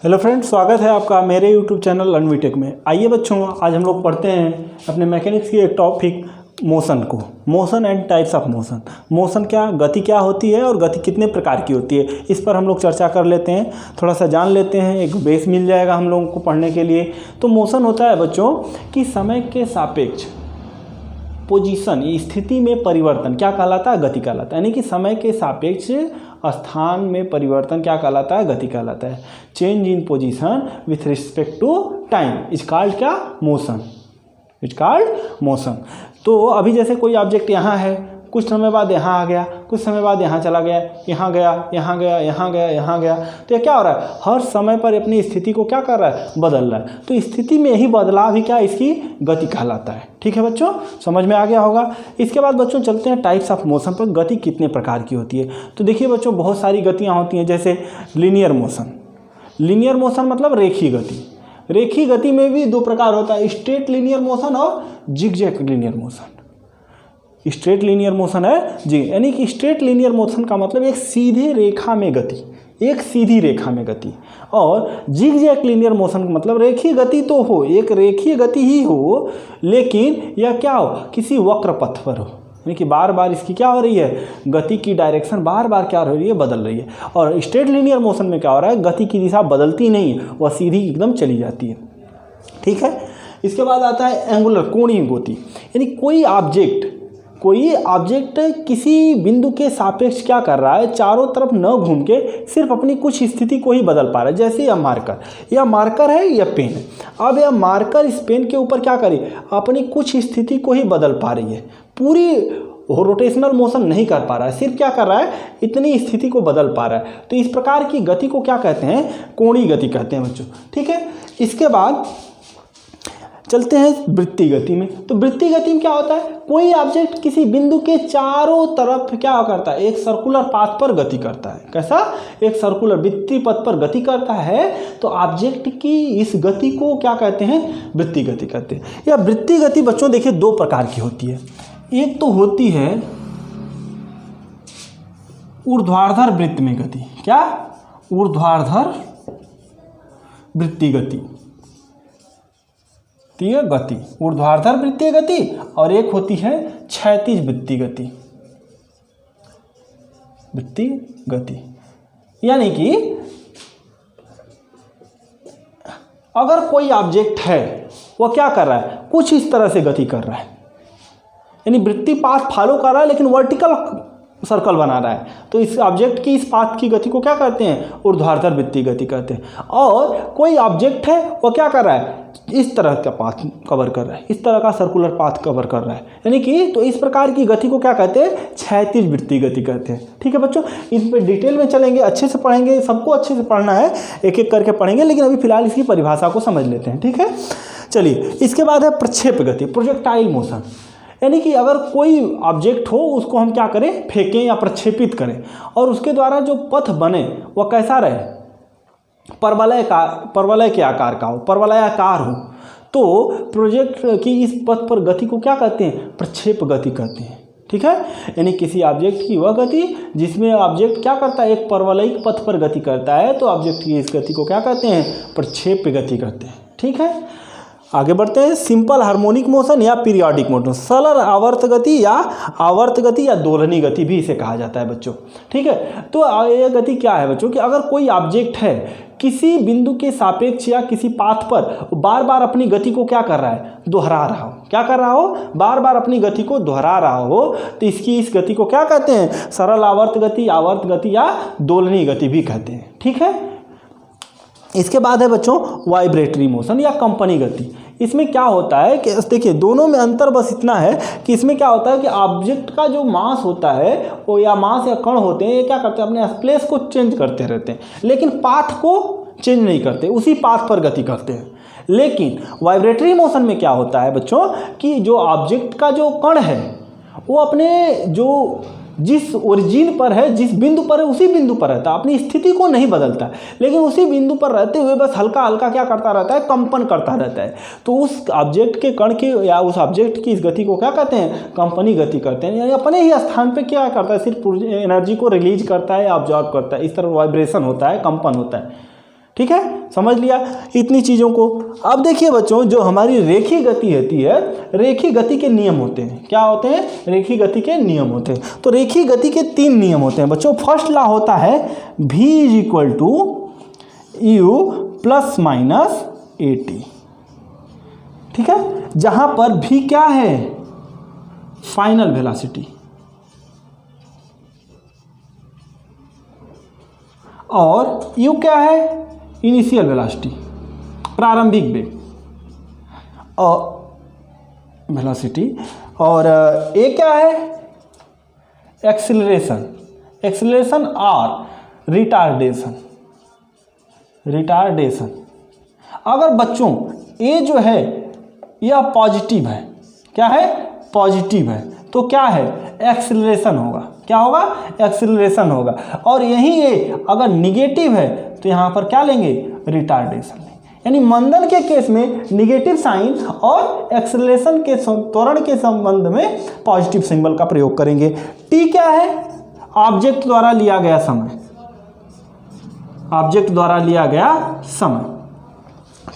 Hello friends, स्वागत है आपका मेरे यूट्यूब चैनल लर्नवीटेक में। आइए बच्चों, आज हम लोग पढ़ते हैं अपने मैकेनिक्स की एक टॉपिक मोशन को। Motion and types of motion. Motion क्या, गति क्या होती है और गति कितने प्रकार की होती है, इस पर हम लोग चर्चा कर लेते हैं, थोड़ा सा जान लेते हैं, एक बेस मिल जाएगा हम लोगों को पढ़ने के लिए। तो मोशन होता है बच्चों कि समय के सापेक्ष पोजीशन, स्थिति में परिवर्तन क्या कहलाता है, गति कहलाता है। यानी कि समय के सापेक्ष स्थान में परिवर्तन क्या कहलाता है, गति कहलाता है। Change in position with respect to time is called क्या, मोशन, इज कॉल्ड मोशन। तो अभी जैसे कोई ऑब्जेक्ट यहाँ है, कुछ समय बाद यहाँ आ गया, कुछ समय बाद यहाँ चला गया, यहाँ गया, यहाँ गया, यहाँ गया, यहाँ गया, तो ये क्या हो रहा है, हर समय पर अपनी स्थिति को क्या कर रहा है, बदल रहा है। तो स्थिति में यही बदलाव ही क्या, इसकी गति कहलाता है। ठीक है बच्चों, समझ में आ गया होगा। इसके बाद बच्चों चलते हैं टाइप्स ऑफ मोशन पर, गति कितने प्रकार की होती है। तो देखिए बच्चों, बहुत सारी गतियाँ होती हैं, जैसे लीनियर मोशन। लीनियर मोशन मतलब रेखीय गति। रेखीय गति में भी दो प्रकार होता है, स्ट्रेट लीनियर मोशन और zigzag linear motion. Straight linear motion है जी, यानी कि स्ट्रेट लीनियर मोशन का मतलब एक सीधे रेखा में गति, एक सीधी रेखा में गति। और जिगजैग लीनियर मोशन का मतलब रेखीय गति तो हो, एक रेखीय गति ही हो, लेकिन यह क्या हो, किसी वक्र पथ पर हो, यानी कि बार बार इसकी क्या हो रही है, गति की डायरेक्शन बार बार क्या हो रही है, बदल रही है। और स्ट्रेट लीनियर मोशन में क्या हो रहा है, गति की दिशा बदलती नहीं है, वह सीधी एकदम चली जाती है। ठीक है। इसके बाद आता है एंगुलर, कोणीय गति। यानी कोई ऑब्जेक्ट किसी बिंदु के सापेक्ष क्या कर रहा है, चारों तरफ न घूम के सिर्फ अपनी कुछ स्थिति को ही बदल पा रहा है। जैसे यह मार्कर है, यह पेन है। अब यह मार्कर इस पेन के ऊपर क्या करे, अपनी कुछ स्थिति को ही बदल पा रही है, पूरी रोटेशनल मोशन नहीं कर पा रहा है, सिर्फ क्या कर रहा है, इतनी स्थिति को बदल पा रहा है। तो इस प्रकार की गति को क्या कहते हैं, कोणीय गति कहते हैं बच्चों। ठीक है। इसके बाद चलते हैं वृत्तीय गति में। तो वृत्तीय गति में क्या होता है, कोई ऑब्जेक्ट किसी बिंदु के चारों तरफ क्या करता है, एक सर्कुलर पाथ पर गति करता है। कैसा, एक सर्कुलर वृत्तीय पथ पर गति करता है। तो ऑब्जेक्ट की इस गति को क्या कहते हैं, वृत्तीय गति कहते हैं। यह वृत्तीय गति बच्चों देखिए दो प्रकार की होती है। एक तो होती है ऊर्ध्वाधर वृत्त में गति। क्या, ऊर्ध्वाधर वृत्तीय गति, ऊर्ध्वाधर वृत्तीय गति। और एक होती है क्षैतिज वृत्तीय गति। यानी कि अगर कोई ऑब्जेक्ट है, वह क्या कर रहा है, कुछ इस तरह से गति कर रहा है, यानी वृत्तीय पाथ फॉलो कर रहा है, लेकिन वर्टिकल सर्कल बना रहा है। तो इस ऑब्जेक्ट की इस पाथ की गति को क्या कहते हैं, ऊर्ध्वाधर वृत्तीय गति कहते हैं। और कोई ऑब्जेक्ट है, वह क्या कर रहा है, इस तरह का पाथ कवर कर रहा है, इस तरह का सर्कुलर पाथ कवर कर रहा है, यानी कि तो इस प्रकार की गति को क्या कहते हैं, क्षैतिज वृत्तीय गति कहते हैं। ठीक है बच्चों, इस पर डिटेल में चलेंगे, अच्छे से पढ़ेंगे, सबको अच्छे से पढ़ना है, एक एक करके पढ़ेंगे, लेकिन अभी फिलहाल इसकी परिभाषा को समझ लेते हैं। ठीक है, चलिए। इसके बाद है प्रक्षेप गति, प्रोजेक्टाइल मोशन। यानी कि अगर कोई ऑब्जेक्ट हो, उसको हम क्या करें, फेंकें या प्रक्षेपित करें, और उसके द्वारा जो पथ बने वह कैसा रहे, परवलय के आकार का हो, परवलयाकार हो। तो प्रोजेक्ट की इस पथ पर गति को क्या कहते हैं, प्रक्षेप गति कहते हैं। ठीक है। यानी किसी ऑब्जेक्ट की वह गति जिसमें ऑब्जेक्ट क्या करता है, एक परवलयिक पथ पर गति करता है, तो ऑब्जेक्ट की इस गति को क्या कहते हैं, प्रक्षेप गति कहते हैं। ठीक है। आगे बढ़ते हैं, सिंपल हार्मोनिक मोशन या पीरियोडिक मोशन, सरल आवर्त गति या दोलनी गति भी इसे कहा जाता है बच्चों। ठीक है। तो यह गति क्या है बच्चों, कि अगर कोई ऑब्जेक्ट है किसी बिंदु के सापेक्ष या किसी पाथ पर बार बार अपनी गति को क्या कर रहा है, दोहरा रहा हो, क्या कर रहा हो, बार बार अपनी गति को दोहरा रहा हो, तो इसकी इस गति को क्या कहते हैं, सरल आवर्त गति या दोलनी गति भी कहते हैं। ठीक है। इसके बाद है बच्चों वाइब्रेटरी मोशन या कंपनी गति। इसमें क्या होता है कि देखिए, दोनों में अंतर बस इतना है कि इसमें क्या होता है कि ऑब्जेक्ट का जो मास होता है, वो या मास या कण होते हैं, ये क्या करते हैं, अपने प्लेस को चेंज करते रहते हैं, लेकिन पाथ को चेंज नहीं करते, उसी पाथ पर गति करते हैं। लेकिन वाइब्रेटरी मोशन में क्या होता है बच्चों, कि जो ऑब्जेक्ट का जो कण है, वो अपने जो जिस ओरिजिन पर है, जिस बिंदु पर है, उसी बिंदु पर रहता है, अपनी स्थिति को नहीं बदलता, लेकिन उसी बिंदु पर रहते हुए बस हल्का हल्का क्या करता रहता है, कंपन करता रहता है। तो उस ऑब्जेक्ट के कण की या उस ऑब्जेक्ट की इस गति को क्या कहते हैं, कंपनी गति करते हैं। यानी अपने ही स्थान पर क्या करता है, सिर्फ एनर्जी को रिलीज करता है, ऑब्जॉर्व करता है, इस तरह वाइब्रेशन होता है, कंपन होता है। ठीक है, समझ लिया इतनी चीज़ों को। अब देखिए बच्चों, जो हमारी रेखीय गति होती है, रेखीय गति के नियम होते हैं। क्या होते हैं? रेखीय गति के नियम होते हैं। तो रेखीय गति के 3 नियम होते हैं बच्चों। फर्स्ट लॉ होता है v = u ± at, ठीक है, जहां पर v क्या है? फाइनल वेलोसिटी, और u क्या है? इनिशियल वेलोसिटी, प्रारंभिक वेग और वेलोसिटी, और ए क्या है? एक्सीलरेशन, एक्सीलरेशन और रिटार्डेशन, रिटार्डेशन। अगर बच्चों ए जो है यह पॉजिटिव है, क्या है? पॉजिटिव है, तो क्या है? एक्सीलरेशन होगा। क्या होगा? एक्सीलरेशन होगा। और यही ए अगर निगेटिव है तो यहाँ पर क्या लेंगे? रिटार्डेशन लेंगे। यानी मंदन के केस में निगेटिव साइन और एक्सीलरेशन के त्वरण के संबंध में पॉजिटिव सिंबल का प्रयोग करेंगे। टी क्या है? ऑब्जेक्ट द्वारा लिया गया समय, ऑब्जेक्ट द्वारा लिया गया समय।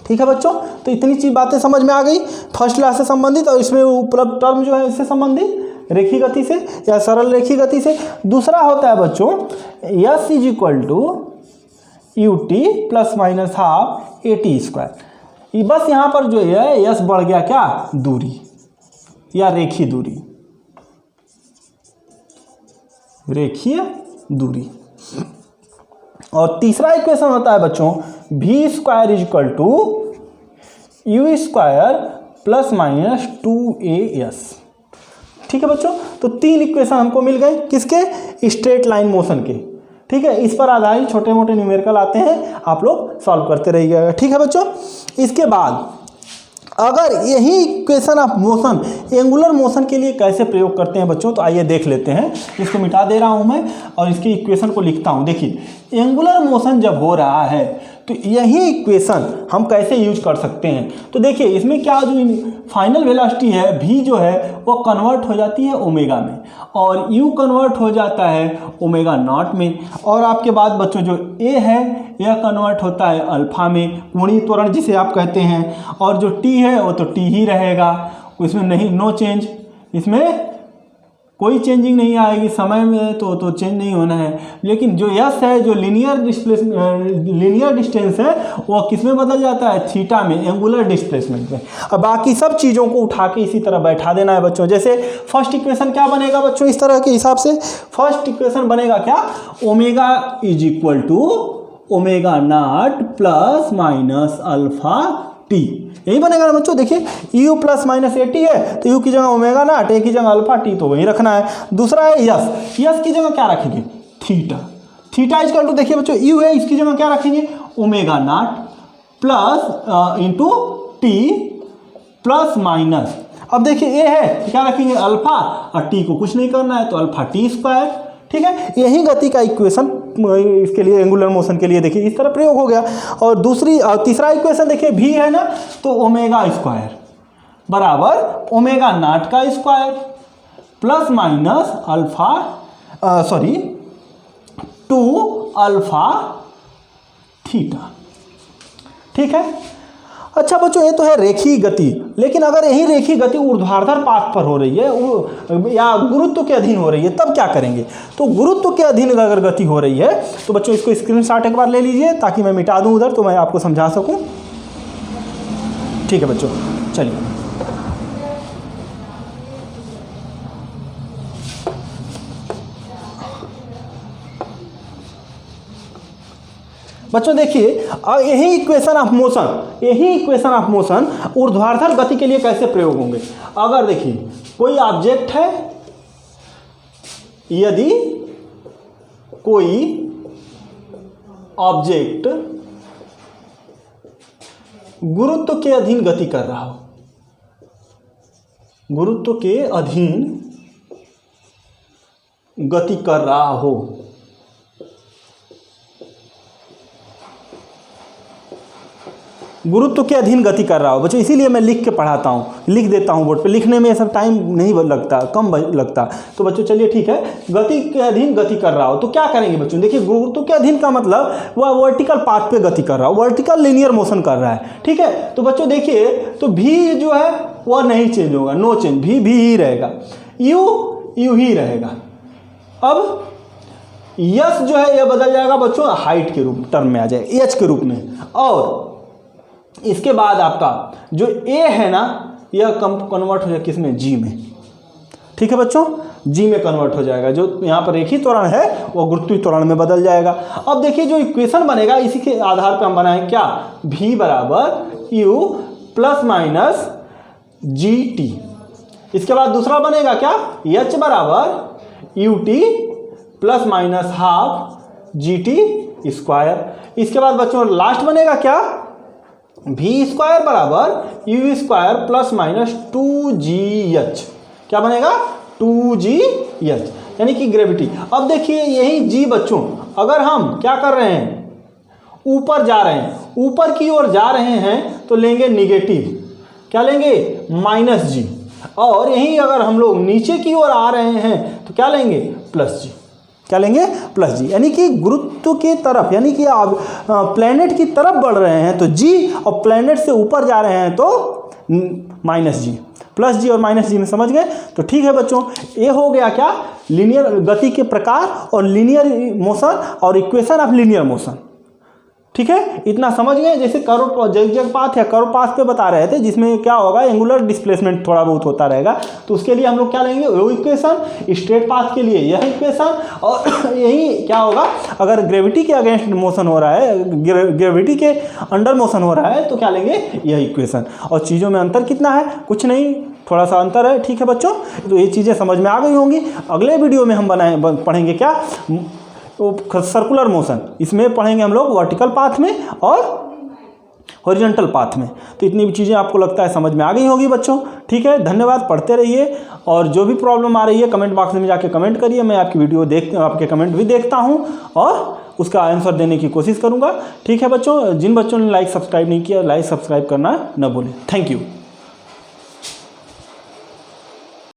ठीक है बच्चों, तो इतनी चीज बातें समझ में आ गई फर्स्ट लॉ से संबंधित, और इसमें उपलब्ध टर्म जो है इससे संबंधित रेखीय गति से या सरल रेखीय गति से। दूसरा होता है बच्चों s = ut ± ½ at²। बस यहाँ पर जो है s बढ़ गया क्या? दूरी या रेखीय दूरी, रेखीय दूरी। और तीसरा इक्वेशन होता है बच्चों v² = u² ± 2as। ठीक है बच्चों, तो 3 इक्वेशन हमको मिल गए किसके? स्ट्रेट लाइन मोशन के। ठीक है, इस पर आधारित छोटे मोटे न्यूमेरिकल आते हैं, आप लोग सॉल्व करते रहिएगा। ठीक है बच्चों, इसके बाद अगर यही equation of motion angular motion के लिए कैसे प्रयोग करते हैं बच्चों, तो आइए देख लेते हैं। इसको मिटा दे रहा हूं मैं और इसकी इक्वेशन को लिखता हूं। देखिए, एंगुलर मोशन जब हो रहा है तो यही इक्वेशन हम कैसे यूज कर सकते हैं। तो देखिए, इसमें क्या जो फाइनल वेलोसिटी है v जो है वो कन्वर्ट हो जाती है ओमेगा में, और u कन्वर्ट हो जाता है ओमेगा नॉट में, और आपके बाद बच्चों जो a है यह कन्वर्ट होता है अल्फा में, कोणीय त्वरण जिसे आप कहते हैं, और जो t है वो तो t ही रहेगा, इसमें नहीं, नो चेंज, इसमें कोई चेंजिंग नहीं आएगी। समय में तो चेंज नहीं होना है। लेकिन जो यस है, जो लीनियर डिस्टेंस है, वो किस में बदल जाता है? थीटा में, एंगुलर डिस्प्लेसमेंट में। अब बाकी सब चीज़ों को उठा के इसी तरह बैठा देना है बच्चों। जैसे फर्स्ट इक्वेशन क्या बनेगा बच्चों? इस तरह के हिसाब से फर्स्ट इक्वेशन बनेगा क्या? ओमेगा = ओमेगा नॉट ± α t, यही बनेगा ना बच्चों। देखिए, u ± at है तो u की जगह ओमेगा नॉट, a की जगह अल्फा t, तो वही रखना है। दूसरा है यस की जगह क्या रखेंगे? थीटा। थीटा = देखिए बच्चों, u है, इसकी जगह क्या रखेंगे? Omega naught plus into T plus minus. अब देखिए a है क्या रखेंगे? अल्फा, और t को कुछ नहीं करना है तो अल्फा t²। ठीक है, यही गति का इक्वेशन इसके लिए, एंगुलर मोशन के लिए देखिए इस तरह प्रयोग हो गया। और तीसरा इक्वेशन देखिए v है ना, तो ओमेगा² बराबर ओमेगा नॉट का square plus minus alpha 2α theta. ठीक है, अच्छा बच्चों, ये तो है रेखीय गति। लेकिन अगर यही रेखीय गति ऊर्ध्वाधर पाथ पर हो रही है या गुरुत्व के अधीन हो रही है, तब क्या करेंगे? तो गुरुत्व के अधीन अगर गति हो रही है तो बच्चों इसको स्क्रीनशॉट एक बार ले लीजिए ताकि मैं मिटा दूं उधर, तो मैं आपको समझा सकूं। ठीक है बच्चों, चलिए। बच्चों देखिए, यही इक्वेशन ऑफ मोशन ऊर्ध्वाधर गति के लिए कैसे प्रयोग होंगे। अगर देखिए कोई ऑब्जेक्ट है, यदि कोई ऑब्जेक्ट गुरुत्व के अधीन गति कर रहा हो, गुरुत्व के अधीन गति कर रहा हो, गुरुत्व के अधीन गति कर रहा हो बच्चों, इसीलिए मैं लिख के पढ़ाता हूँ, लिख देता हूँ बोर्ड पे, लिखने में सब टाइम नहीं लगता, कम लगता। तो बच्चों चलिए ठीक है, गति के अधीन गति कर रहा हो तो क्या करेंगे बच्चों, देखिए गुरुत्व के अधीन का मतलब वह वर्टिकल पाथ पे गति कर रहा हो, वर्टिकल लीनियर मोशन कर रहा है, ठीक है। तो बच्चों देखिए, तो भी जो है वह नहीं चेंज होगा, नो चेंज, भी ही रहेगा, यू ही रहेगा। अब यस जो है यह बदल जाएगा बच्चों हाइट के रूप टर्म में आ जाएगा, एच के रूप में। और इसके बाद आपका जो ए है ना, यह कन्वर्ट हो जाएगा किसमें, जी में, ठीक है बच्चों, जी में कन्वर्ट हो जाएगा। जो यहाँ पर रेखीय त्वरण है वो गुरुत्वीय त्वरण में बदल जाएगा। अब देखिए जो इक्वेशन बनेगा इसी के आधार पर हम बनाएंगे क्या, v बराबर you plus minus G T. इसके बाद दूसरा बनेगा क्या, h बराबर U T plus minus half G T square. इसके बाद बच्चों लास्ट बनेगा क्या, v स्क्वायर बराबर you square plus minus 2gh। क्या बनेगा, 2gh, यानी कि ग्रेविटी। अब देखिए यही g बच्चों, अगर हम क्या कर रहे हैं, ऊपर जा रहे हैं, ऊपर की ओर जा रहे हैं तो लेंगे निगेटिव, क्या लेंगे, माइनस जी। और यही अगर हम लोग नीचे की ओर आ रहे हैं तो क्या लेंगे, प्लस जी। क्या लेंगे, प्लस जी, यानी कि गुरुत्व की तरफ, यानी कि आप प्लैनेट की तरफ बढ़ रहे हैं तो जी, और प्लैनेट से ऊपर जा रहे हैं तो माइनस जी। प्लस जी और माइनस जी में समझ गए। तो ठीक है बच्चों, ये हो गया क्या, लीनियर गति के प्रकार और लीनियर मोशन और इक्वेशन ऑफ लीनियर मोशन, ठीक है, इतना समझ गए। जैसे कर्व जग पाथ या कर्व पाथ पे बता रहे थे, जिसमें क्या होगा, एंगुलर डिस्प्लेसमेंट थोड़ा बहुत होता रहेगा, तो उसके लिए हम लोग क्या लेंगे, वो इक्वेशन, स्ट्रेट पाथ के लिए यह इक्वेशन, और यही क्या होगा, अगर ग्रेविटी के अगेंस्ट मोशन हो रहा है, ग्रेविटी के अंडर मोशन हो रहा है तो क्या लेंगे, यह इक्वेशन। और चीज़ों में अंतर कितना है, कुछ नहीं, थोड़ा सा अंतर है, ठीक है बच्चों। तो ये चीज़ें समझ में आ गई होंगी। अगले वीडियो में हम पढ़ेंगे क्या, सर्कुलर मोशन, इसमें पढ़ेंगे हम लोग वर्टिकल पाथ में और हॉरिजॉन्टल पाथ में। तो इतनी भी चीज़ें आपको लगता है समझ में आ गई होगी बच्चों, ठीक है। धन्यवाद, पढ़ते रहिए, और जो भी प्रॉब्लम आ रही है कमेंट बॉक्स में जाके कमेंट करिए, मैं आपकी वीडियो आपके कमेंट भी देखता हूँ और उसका आंसर देने की कोशिश करूँगा, ठीक है बच्चों। जिन बच्चों ने लाइक सब्सक्राइब नहीं किया, लाइक सब्सक्राइब करना न भूलें। Thank you.